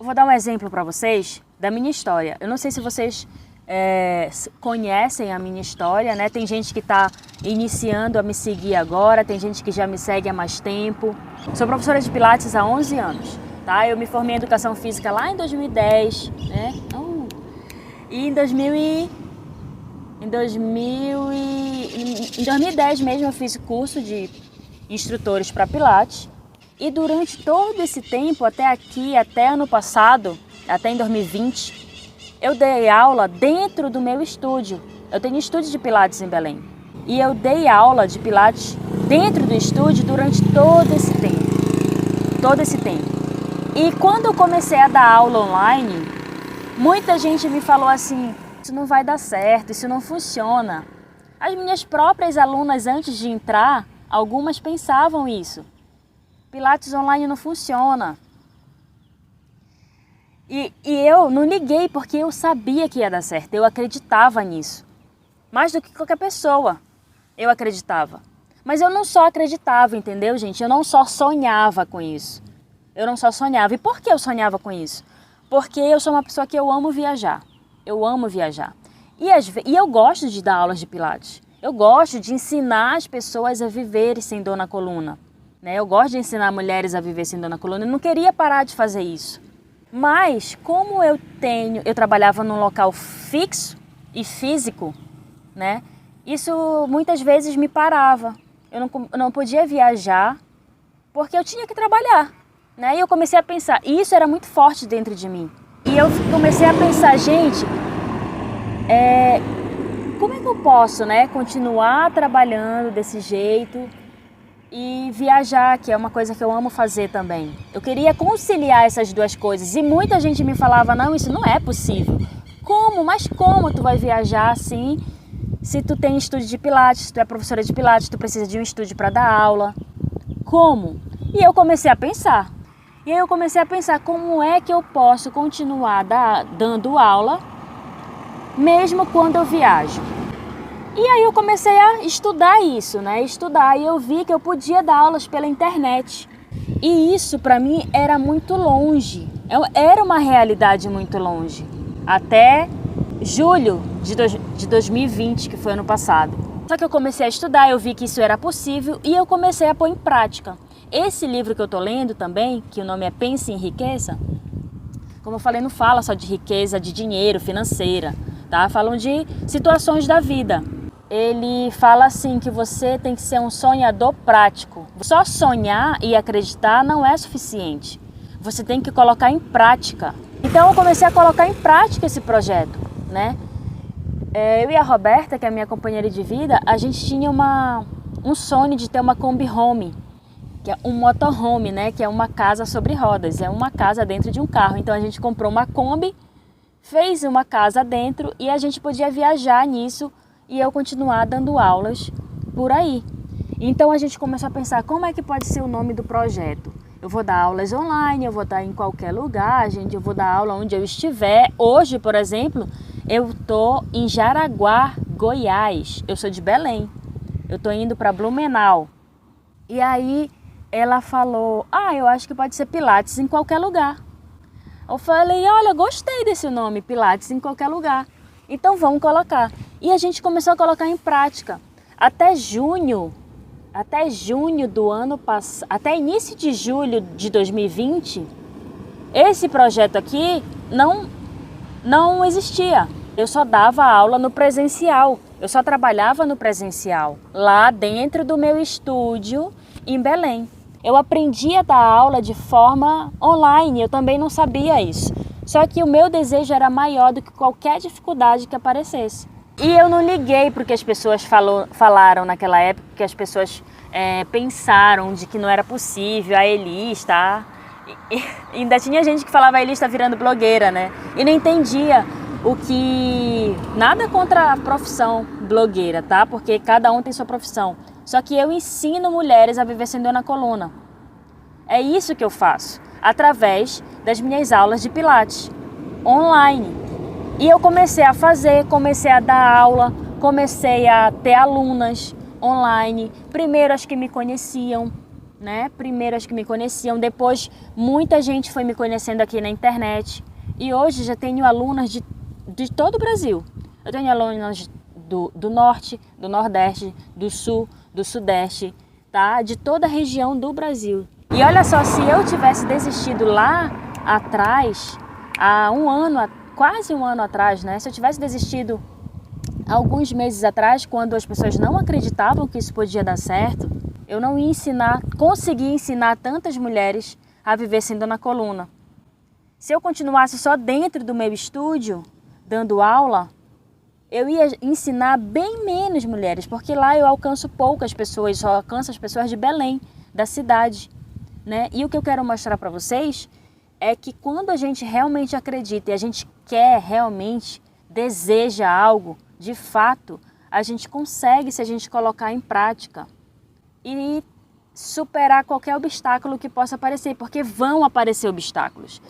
Eu vou dar um exemplo para vocês da minha história. Eu não sei se vocês conhecem a minha história, né? Tem gente que está iniciando a me seguir agora, tem gente que já me segue há mais tempo. Sou professora de Pilates há 11 anos, tá? Eu me formei em Educação Física lá em 2010, né? E em 2010 mesmo eu fiz curso de instrutores para Pilates. E durante todo esse tempo, até aqui, até ano passado, até em 2020, eu dei aula dentro do meu estúdio. Eu tenho estúdio de Pilates em Belém. E eu dei aula de Pilates dentro do estúdio durante todo esse tempo. Todo esse tempo. E quando eu comecei a dar aula online, muita gente me falou assim, isso não vai dar certo, isso não funciona. As minhas próprias alunas, antes de entrar, algumas pensavam isso. Pilates online não funciona. E eu não liguei porque eu sabia que ia dar certo, eu acreditava nisso. Mais do que qualquer pessoa, eu acreditava. Mas eu não só acreditava, entendeu, gente? Eu não só sonhava com isso. Eu não só sonhava. E por que eu sonhava com isso? Porque eu sou uma pessoa que eu amo viajar. Eu amo viajar. E eu gosto de dar aulas de Pilates. Eu gosto de ensinar as pessoas a viverem sem dor na coluna. Eu gosto de ensinar mulheres a viver sem dor na coluna. Eu não queria parar de fazer isso. Mas, como eu trabalhava num local fixo e físico, né? Isso muitas vezes me parava. Eu não podia viajar porque eu tinha que trabalhar, né? E eu comecei a pensar, e isso era muito forte dentro de mim. E eu comecei a pensar, gente, como é que eu posso, né, continuar trabalhando desse jeito e viajar, que é uma coisa que eu amo fazer também. Eu queria conciliar essas duas coisas e muita gente me falava, não, isso não é possível. Como? Mas como tu vai viajar assim, se tu tem estúdio de Pilates, tu é professora de Pilates, tu precisa de um estúdio para dar aula? Como? E eu comecei a pensar. E aí eu comecei a pensar, como é que eu posso continuar dando aula mesmo quando eu viajo? E aí eu comecei a estudar isso, né? E eu vi que eu podia dar aulas pela internet. E isso para mim era muito longe. Era uma realidade muito longe. Até julho de 2020, que foi ano passado. Só que eu comecei a estudar, eu vi que isso era possível e eu comecei a pôr em prática. Esse livro que eu tô lendo também, que o nome é Pense em Riqueza, como eu falei, não fala só de riqueza, de dinheiro, financeira, tá? Falam de situações da vida. Ele fala assim que você tem que ser um sonhador prático. Só sonhar e acreditar não é suficiente. Você tem que colocar em prática. Então eu comecei a colocar em prática esse projeto, né? Eu e a Roberta, que é a minha companheira de vida, a gente tinha um sonho de ter uma Kombi Home, que é um motorhome, né? Que é uma casa sobre rodas, é uma casa dentro de um carro. Então a gente comprou uma Kombi, fez uma casa dentro e a gente podia viajar nisso e eu continuar dando aulas por aí. Então a gente começou a pensar, como é que pode ser o nome do projeto? Eu vou dar aulas online, eu vou estar em qualquer lugar, eu vou dar aula onde eu estiver. Hoje, por exemplo, eu estou em Jaraguá, Goiás. Eu sou de Belém. Eu estou indo para Blumenau. E aí ela falou, eu acho que pode ser Pilates em qualquer lugar. Eu falei, olha, gostei desse nome, Pilates em qualquer lugar. Então vamos colocar. E a gente começou a colocar em prática. Até junho do ano passado, até início de julho de 2020, esse projeto aqui não existia. Eu só dava aula no presencial. Eu só trabalhava no presencial, lá dentro do meu estúdio em Belém. Eu aprendi a dar aula de forma online, eu também não sabia isso. Só que o meu desejo era maior do que qualquer dificuldade que aparecesse. E eu não liguei porque as pessoas falaram naquela época, que as pessoas pensaram de que não era possível, a Elis, tá? E ainda tinha gente que falava a Elis está virando blogueira, né? E não entendia nada contra a profissão blogueira, tá? Porque cada um tem sua profissão. Só que eu ensino mulheres a viver sem dor na coluna. É isso que eu faço, através das minhas aulas de Pilates, online. E eu comecei a dar aula, comecei a ter alunas online. Primeiro as que me conheciam, né? Primeiro as que me conheciam, depois muita gente foi me conhecendo aqui na internet. E hoje já tenho alunas de todo o Brasil. Eu tenho alunas do Norte, do Nordeste, do Sul, do Sudeste, tá? De toda a região do Brasil. E olha só, se eu tivesse desistido lá atrás, há quase um ano atrás, né? Se eu tivesse desistido alguns meses atrás, quando as pessoas não acreditavam que isso podia dar certo, eu não ia conseguir ensinar tantas mulheres a viver sem dor na coluna. Se eu continuasse só dentro do meu estúdio, dando aula, eu ia ensinar bem menos mulheres, porque lá eu alcanço poucas pessoas, só alcanço as pessoas de Belém, da cidade, né? E o que eu quero mostrar para vocês é que quando a gente realmente acredita e a gente quer realmente, deseja algo, de fato, a gente consegue se a gente colocar em prática e superar qualquer obstáculo que possa aparecer, porque vão aparecer obstáculos.